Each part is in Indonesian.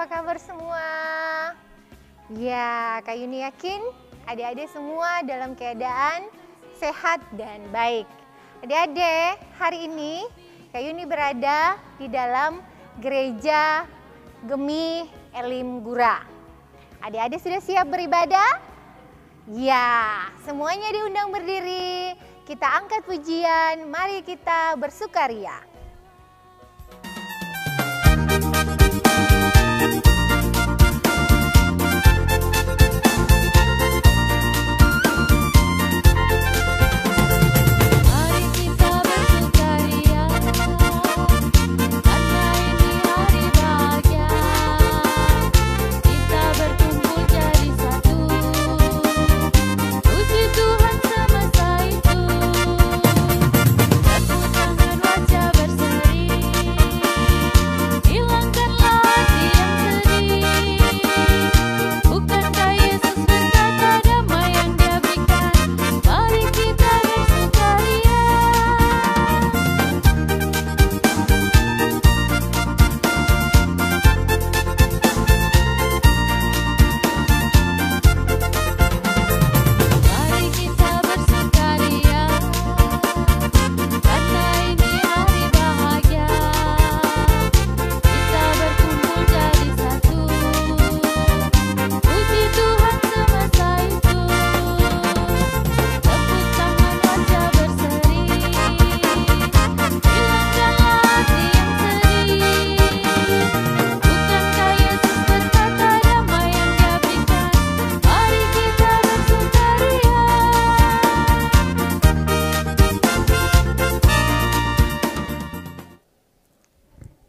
apa kabar semua? Ya, Kak Yuni yakin adik-adik semua dalam keadaan sehat dan baik. Adik-adik, hari ini Kak Yuni berada di dalam gereja Gemi Elim Gura. Adik-adik sudah siap beribadah? Ya, semuanya diundang berdiri. Kita angkat pujian, mari kita bersukaria.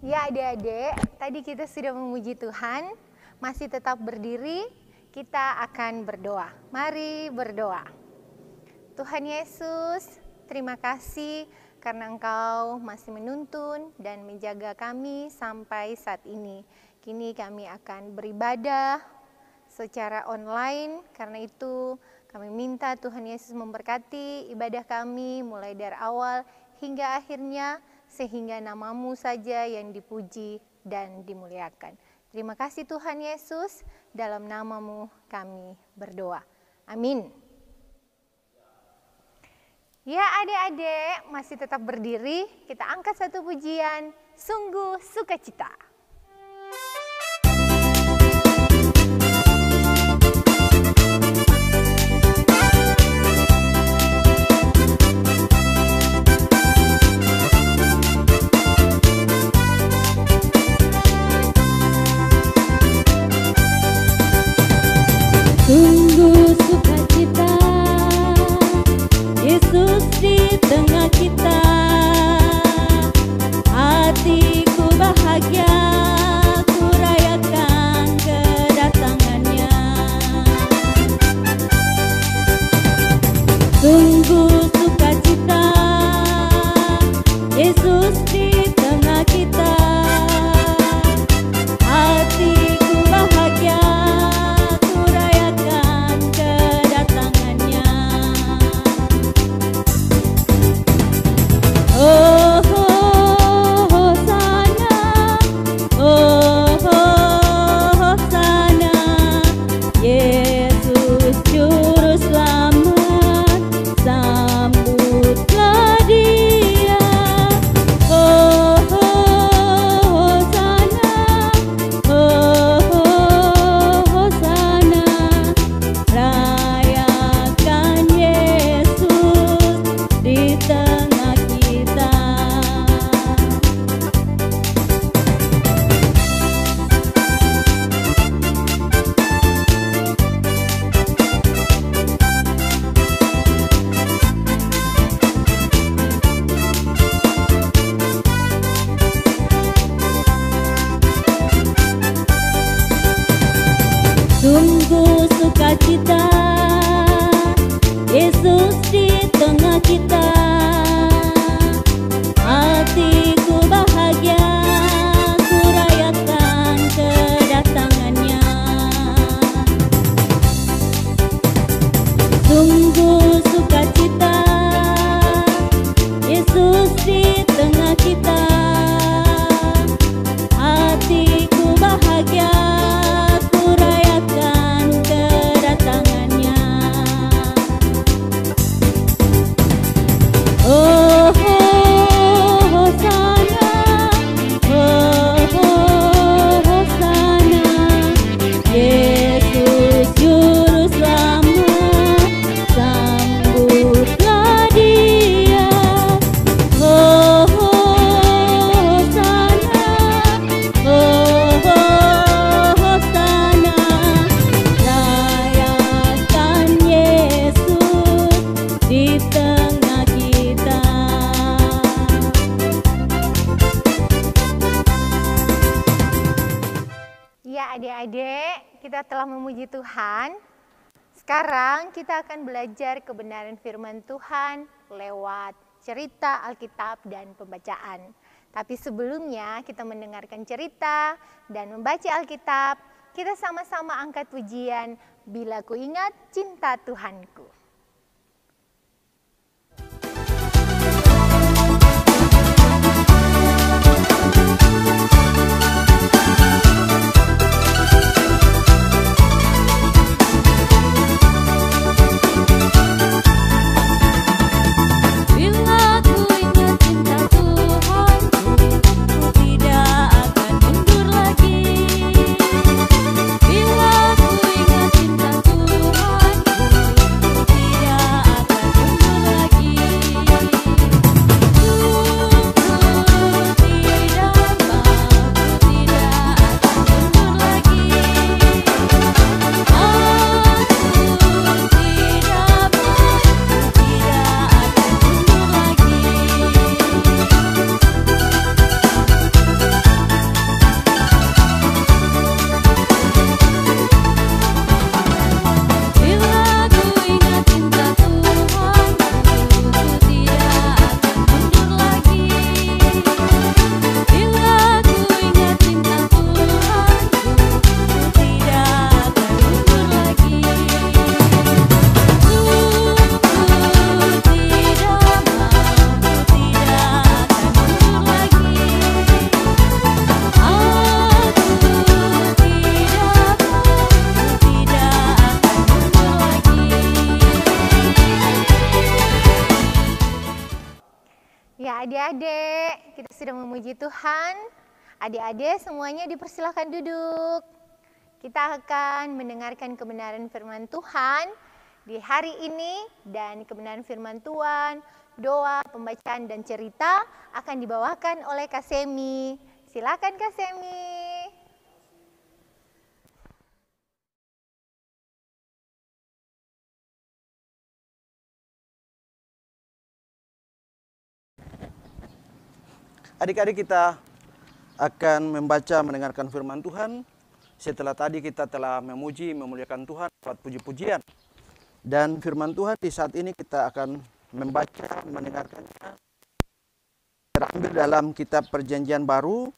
Ya adik-adik, tadi kita sudah memuji Tuhan, masih tetap berdiri, kita akan berdoa. Mari berdoa. Tuhan Yesus, terima kasih karena Engkau masih menuntun dan menjaga kami sampai saat ini. Kini kami akan beribadah secara online, karena itu kami minta Tuhan Yesus memberkati ibadah kami mulai dari awal hingga akhirnya, sehingga nama-Mu saja yang dipuji dan dimuliakan. Terima kasih Tuhan Yesus, dalam nama-Mu kami berdoa. Amin. Ya adik-adik, masih tetap berdiri, kita angkat satu pujian, sungguh sukacita. Sungguh sukacita, Yesus di tengah kita. Hatiku bahagia, ku rayakan kedatangannya. Sungguh sukacita, Yesus di tengah kita. Hatiku bahagia, sungguh sukacita, Yesus di tengah kita. Hatiku bahagia, ku rayakan kedatangannya. Sungguh sukacita, Yesus di tengah kita. Hatiku bahagia, kita telah memuji Tuhan, sekarang kita akan belajar kebenaran firman Tuhan lewat cerita Alkitab dan pembacaan. Tapi sebelumnya kita mendengarkan cerita dan membaca Alkitab, kita sama-sama angkat pujian Bila Ku Ingat Cinta Tuhanku. Ya adik-adik, kita sudah memuji Tuhan. Adik-adik semuanya dipersilahkan duduk. Kita akan mendengarkan kebenaran firman Tuhan di hari ini. Dan kebenaran firman Tuhan, doa, pembacaan, dan cerita akan dibawakan oleh Kak Semi. Silakan Kak Semi. Adik-adik, kita akan membaca mendengarkan firman Tuhan. Setelah tadi kita telah memuji, memuliakan Tuhan lewat puji-pujian. Dan firman Tuhan di saat ini kita akan membaca, mendengarkannya. Terambil dalam kitab Perjanjian Baru,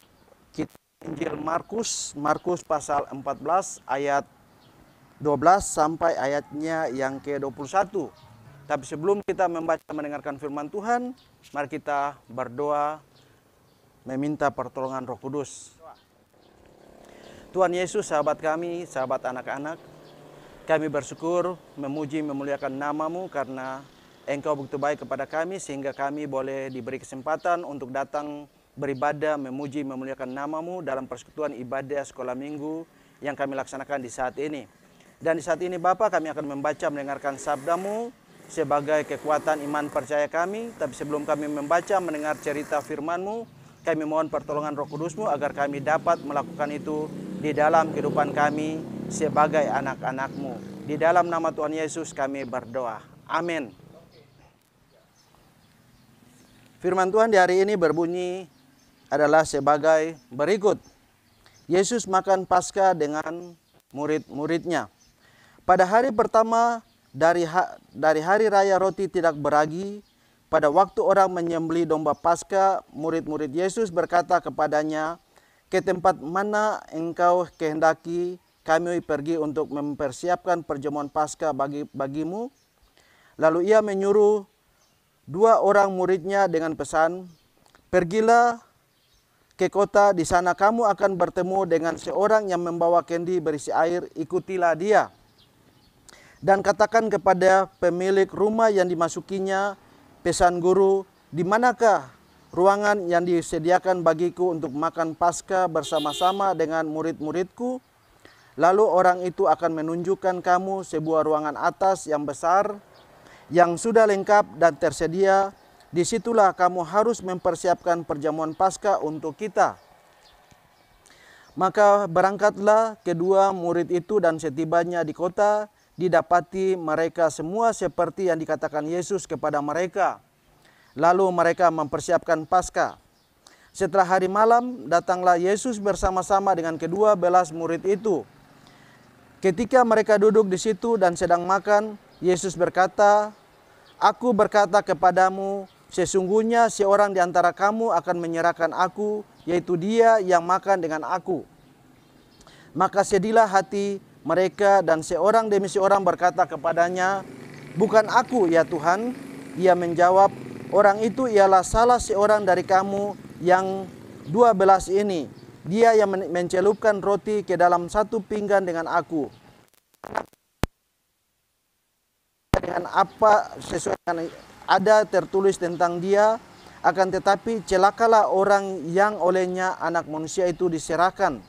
kitab Injil Markus, Markus pasal 14 ayat 12 sampai ayatnya yang ke-21. Tapi sebelum kita membaca mendengarkan firman Tuhan, mari kita berdoa meminta pertolongan Roh Kudus. Tuhan Yesus, sahabat kami, sahabat anak-anak, kami bersyukur, memuji, memuliakan nama-Mu karena Engkau begitu baik kepada kami sehingga kami boleh diberi kesempatan untuk datang beribadah, memuji, memuliakan nama-Mu dalam persekutuan ibadah sekolah minggu yang kami laksanakan di saat ini. Dan di saat ini Bapa, kami akan membaca, mendengarkan sabda-Mu sebagai kekuatan iman percaya kami. Tapi sebelum kami membaca, mendengar cerita firman-Mu, kami mohon pertolongan Roh Kudus-Mu agar kami dapat melakukan itu di dalam kehidupan kami sebagai anak-anak-Mu. Di dalam nama Tuhan Yesus kami berdoa. Amin. Firman Tuhan di hari ini berbunyi adalah sebagai berikut. Yesus makan Paskah dengan murid-muridnya. Pada hari pertama dari hari raya roti tidak beragi, pada waktu orang menyembelih domba Paskah, murid-murid Yesus berkata kepadanya, "Ke tempat mana engkau kehendaki kami pergi untuk mempersiapkan perjamuan Paskah bagimu?" Lalu ia menyuruh 2 orang muridnya dengan pesan, "Pergilah ke kota, di sana kamu akan bertemu dengan seorang yang membawa kendi berisi air, ikutilah dia. Dan katakan kepada pemilik rumah yang dimasukinya, pesan guru, di manakah ruangan yang disediakan bagiku untuk makan Paskah bersama-sama dengan murid-muridku? Lalu orang itu akan menunjukkan kamu sebuah ruangan atas yang besar, yang sudah lengkap dan tersedia. Disitulah kamu harus mempersiapkan perjamuan Paskah untuk kita." Maka berangkatlah kedua murid itu, dan setibanya di kota, didapati mereka semua seperti yang dikatakan Yesus kepada mereka. Lalu mereka mempersiapkan Paskah. Setelah hari malam, datanglah Yesus bersama-sama dengan kedua belas murid itu. Ketika mereka duduk di situ dan sedang makan, Yesus berkata, "Aku berkata kepadamu, sesungguhnya seorang di antara kamu akan menyerahkan aku, yaitu dia yang makan dengan aku." Maka sedihlah hati mereka dan seorang demi seorang berkata kepadanya, "Bukan aku ya Tuhan." Ia menjawab, "Orang itu ialah salah seorang dari kamu yang 12 ini. Dia yang mencelupkan roti ke dalam satu pinggan dengan aku. Dengan apa sesuai dengan ada tertulis tentang dia, akan tetapi celakalah orang yang olehnya anak manusia itu diserahkan.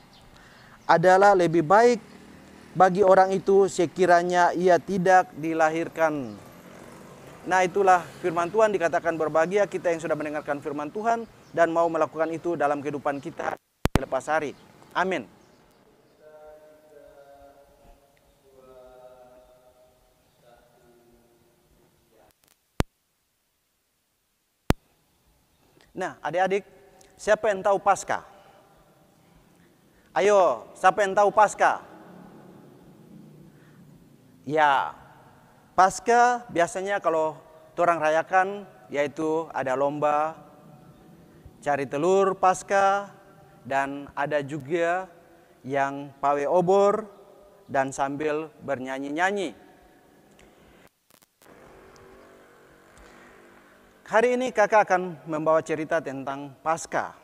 Adalah lebih baik bagi orang itu sekiranya ia tidak dilahirkan." Nah, itulah firman Tuhan. Dikatakan berbahagia kita yang sudah mendengarkan firman Tuhan dan mau melakukan itu dalam kehidupan kita lepas hari. Amin. Nah, adik-adik, siapa yang tahu Paskah? Ayo, siapa yang tahu Paskah? Ya, Paskah biasanya kalau orang rayakan, yaitu ada lomba cari telur Paskah, dan ada juga yang pawai obor dan sambil bernyanyi-nyanyi. Hari ini kakak akan membawa cerita tentang Paskah.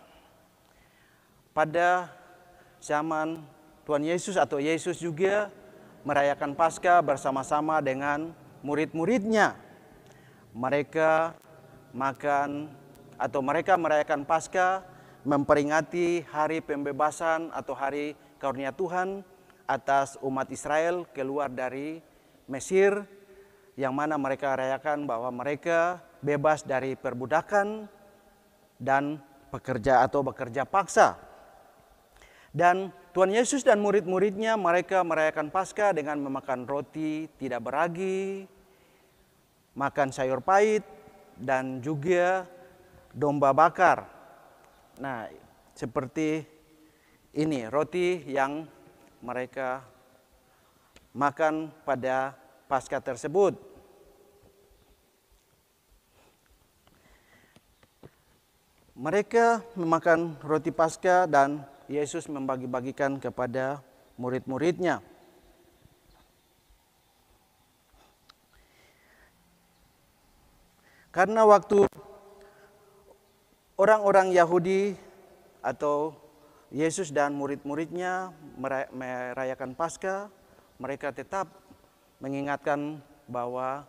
Pada zaman Tuhan Yesus atau Yesus juga merayakan Paskah bersama-sama dengan murid-muridnya. Mereka makan atau mereka merayakan Paskah memperingati hari pembebasan atau hari karunia Tuhan atas umat Israel keluar dari Mesir, yang mana mereka rayakan bahwa mereka bebas dari perbudakan dan bekerja paksa. Dan Tuhan Yesus dan murid-muridnya mereka merayakan Paskah dengan memakan roti tidak beragi, makan sayur pahit, dan juga domba bakar. Nah, seperti ini roti yang mereka makan pada Paskah tersebut. Mereka memakan roti Paskah dan Yesus membagi-bagikan kepada murid-muridnya. Karena waktu orang-orang Yahudi atau Yesus dan murid-muridnya merayakan Paskah, mereka tetap mengingatkan bahwa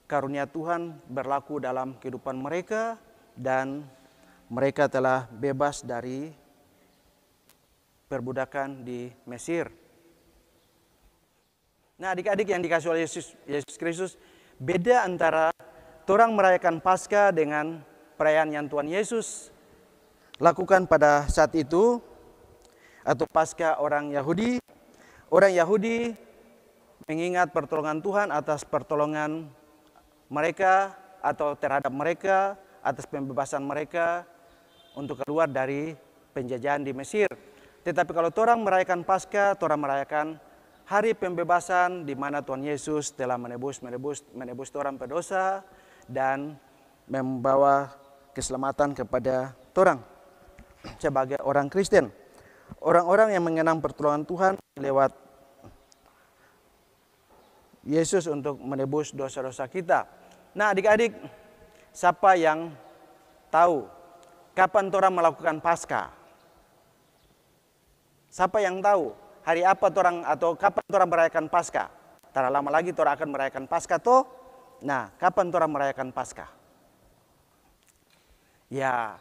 karunia Tuhan berlaku dalam kehidupan mereka dan mereka telah bebas dari perbudakan di Mesir. Nah, adik-adik yang dikasih oleh Yesus Kristus, beda antara orang merayakan Paskah dengan perayaan yang Tuhan Yesus lakukan pada saat itu, atau Paskah orang Yahudi. Orang Yahudi mengingat pertolongan Tuhan atas pertolongan mereka atau terhadap mereka, atas pembebasan mereka untuk keluar dari penjajahan di Mesir. Tetapi kalau orang merayakan Paskah, orang merayakan hari pembebasan di mana Tuhan Yesus telah menebus orang berdosa dan membawa keselamatan kepada orang sebagai orang Kristen. Orang-orang yang mengenang pertolongan Tuhan lewat Yesus untuk menebus dosa-dosa kita. Nah, adik-adik, siapa yang tahu kapan orang melakukan Paskah? Siapa yang tahu hari apa orang atau kapan orang merayakan Paskah? Tak lama lagi orang akan merayakan Paskah toh. Nah, kapan orang merayakan Paskah? Ya,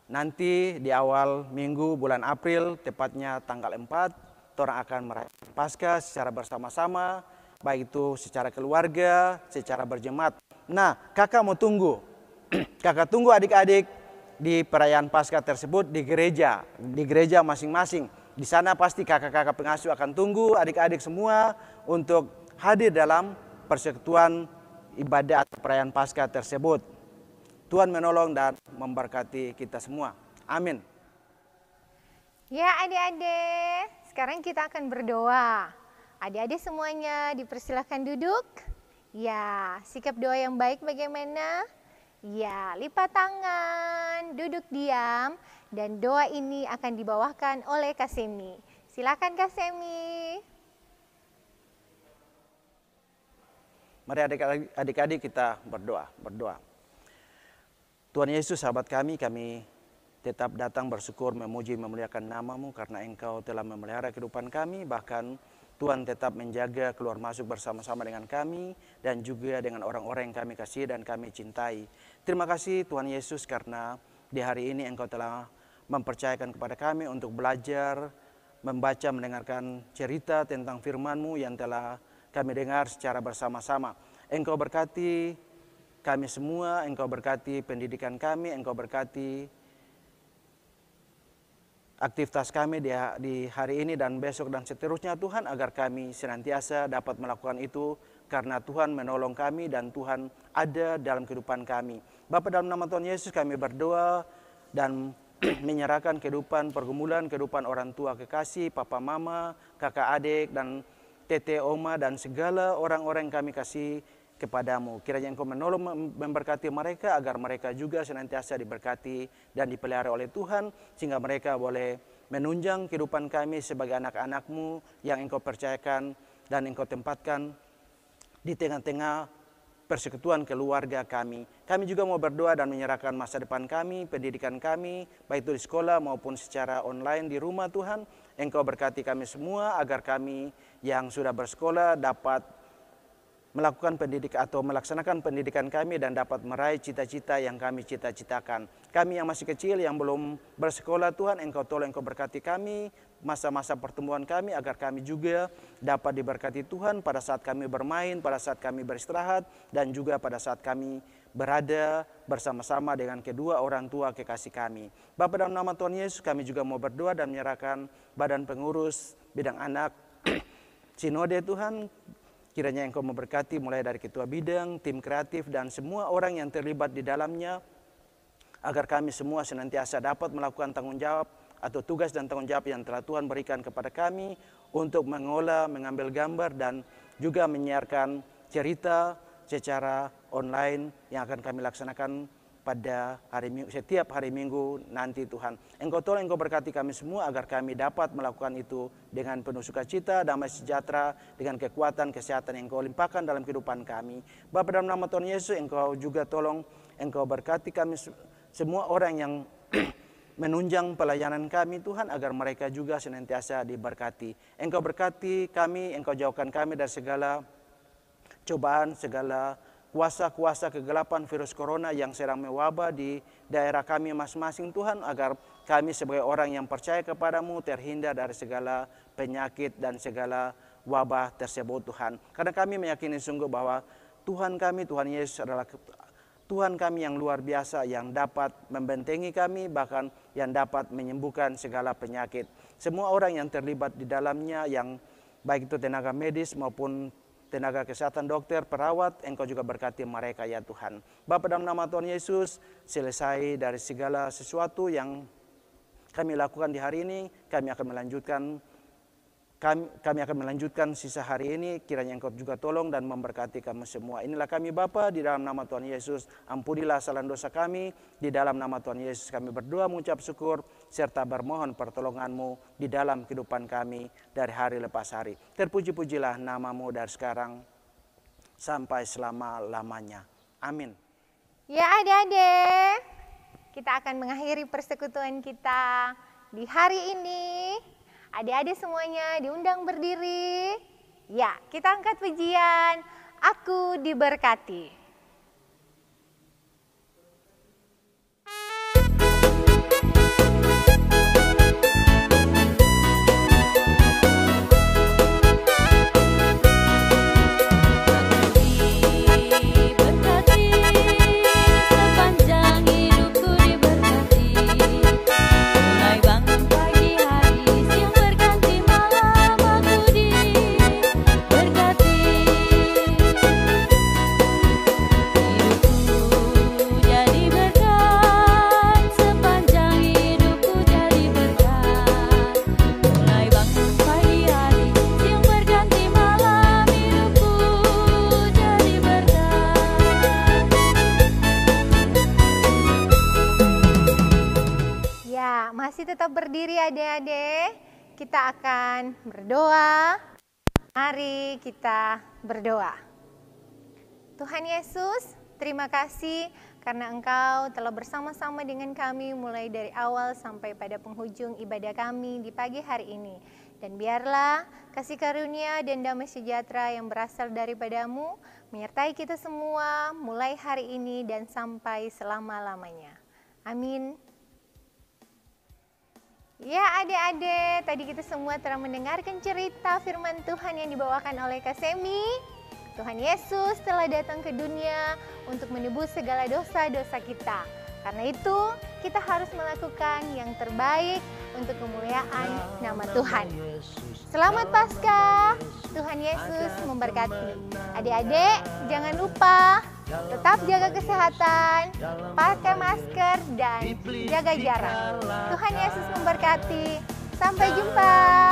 nanti di awal minggu bulan April, tepatnya tanggal 4, orang akan merayakan Paskah secara bersama-sama, baik itu secara keluarga, secara berjemaat. Nah, kakak mau tunggu. Kakak tunggu adik-adik di perayaan Paskah tersebut di gereja masing-masing. Di sana pasti kakak-kakak pengasuh akan tunggu adik-adik semua untuk hadir dalam persekutuan ibadah atau perayaan Paskah tersebut. Tuhan menolong dan memberkati kita semua. Amin. Ya adik-adik, sekarang kita akan berdoa. Adik-adik semuanya dipersilakan duduk. Ya, sikap doa yang baik bagaimana? Ya, lipat tangan, duduk diam, dan doa ini akan dibawakan oleh Kak Semi. Silakan Kak Semi. Mari adik-adik kita berdoa. Tuhan Yesus, sahabat kami tetap datang bersyukur, memuji, memuliakan nama-Mu karena Engkau telah memelihara kehidupan kami. Bahkan Tuhan tetap menjaga keluar masuk bersama-sama dengan kami dan juga dengan orang-orang yang kami kasih dan kami cintai. Terima kasih Tuhan Yesus karena di hari ini Engkau telah mempercayakan kepada kami untuk belajar, membaca, mendengarkan cerita tentang firman-Mu yang telah kami dengar secara bersama-sama. Engkau berkati kami semua, Engkau berkati pendidikan kami, Engkau berkati aktivitas kami di hari ini dan besok dan seterusnya Tuhan, agar kami senantiasa dapat melakukan itu karena Tuhan menolong kami dan Tuhan ada dalam kehidupan kami. Bapa, dalam nama Tuhan Yesus kami berdoa dan menyerahkan kehidupan pergumulan, kehidupan orang tua kekasih, papa mama, kakak adik dan tete oma dan segala orang-orang yang kami kasih kepadamu. Kiranya Engkau menolong, memberkati mereka agar mereka juga senantiasa diberkati dan dipelihara oleh Tuhan, sehingga mereka boleh menunjang kehidupan kami sebagai anak-anak-Mu yang Engkau percayakan dan Engkau tempatkan di tengah-tengah persekutuan keluarga kami. Kami juga mau berdoa dan menyerahkan masa depan kami, pendidikan kami, baik itu di sekolah maupun secara online di rumah Tuhan. Engkau berkati kami semua agar kami yang sudah bersekolah dapat melakukan pendidik atau melaksanakan pendidikan kami dan dapat meraih cita-cita yang kami cita-citakan. Kami yang masih kecil, yang belum bersekolah Tuhan, Engkau tolong, Engkau berkati kami, masa-masa pertumbuhan kami agar kami juga dapat diberkati Tuhan pada saat kami bermain, pada saat kami beristirahat, dan juga pada saat kami berada bersama-sama dengan kedua orang tua kekasih kami. Bapa, dalam nama Tuhan Yesus kami juga mau berdoa dan menyerahkan badan pengurus bidang anak Sinode Tuhan. Kiranya Engkau memberkati mulai dari ketua bidang, tim kreatif, dan semua orang yang terlibat di dalamnya, agar kami semua senantiasa dapat melakukan tanggung jawab atau tugas dan tanggung jawab yang telah Tuhan berikan kepada kami untuk mengolah, mengambil gambar, dan juga menyiarkan cerita secara online yang akan kami laksanakan pada hari Minggu, setiap hari Minggu nanti Tuhan. Engkau tolong, Engkau berkati kami semua agar kami dapat melakukan itu dengan penuh sukacita, damai sejahtera, dengan kekuatan, kesehatan yang Engkau limpahkan dalam kehidupan kami. Bapa, dalam nama Tuhan Yesus, Engkau juga tolong, Engkau berkati kami semua orang yang menunjang pelayanan kami Tuhan, agar mereka juga senantiasa diberkati. Engkau berkati kami, Engkau jauhkan kami dari segala cobaan, segala kuasa-kuasa kegelapan virus corona yang sedang mewabah di daerah kami masing-masing Tuhan, agar kami sebagai orang yang percaya kepadamu terhindar dari segala penyakit dan segala wabah tersebut Tuhan. Karena kami meyakini sungguh bahwa Tuhan kami, Tuhan Yesus adalah Tuhan kami yang luar biasa, yang dapat membentengi kami, bahkan yang dapat menyembuhkan segala penyakit. Semua orang yang terlibat di dalamnya, yang baik itu tenaga medis maupun tenaga kesehatan, dokter, perawat, Engkau juga berkati mereka ya Tuhan. Bapa, dalam nama Tuhan Yesus, selesai dari segala sesuatu yang kami lakukan di hari ini, kami akan melanjutkan sisa hari ini. Kiranya Engkau juga tolong dan memberkati kami semua. Inilah kami Bapa, di dalam nama Tuhan Yesus, ampunilah kesalahan dosa kami. Di dalam nama Tuhan Yesus kami berdoa, mengucap syukur, serta bermohon pertolongan-Mu di dalam kehidupan kami dari hari lepas hari. Terpuji-pujilah nama-Mu dari sekarang sampai selama-lamanya. Amin. Ya adik-adik, kita akan mengakhiri persekutuan kita di hari ini. Adik-adik semuanya diundang berdiri. Ya, kita angkat pujian, Aku Diberkati. Masih tetap berdiri adik-adik. Kita akan berdoa. Mari kita berdoa. Tuhan Yesus, terima kasih karena Engkau telah bersama-sama dengan kami mulai dari awal sampai pada penghujung ibadah kami di pagi hari ini. Dan biarlah kasih karunia dan damai sejahtera yang berasal daripadamu menyertai kita semua mulai hari ini dan sampai selama-lamanya. Amin. Ya adik-adik, tadi kita semua telah mendengarkan cerita firman Tuhan yang dibawakan oleh Kak Semi. Tuhan Yesus telah datang ke dunia untuk menebus segala dosa-dosa kita. Karena itu, kita harus melakukan yang terbaik untuk kemuliaan nama Tuhan. Selamat Paskah, Tuhan Yesus memberkati. Adik-adik, jangan lupa tetap jaga kesehatan, pakai masker, dan jaga jarak. Tuhan Yesus memberkati. Sampai jumpa.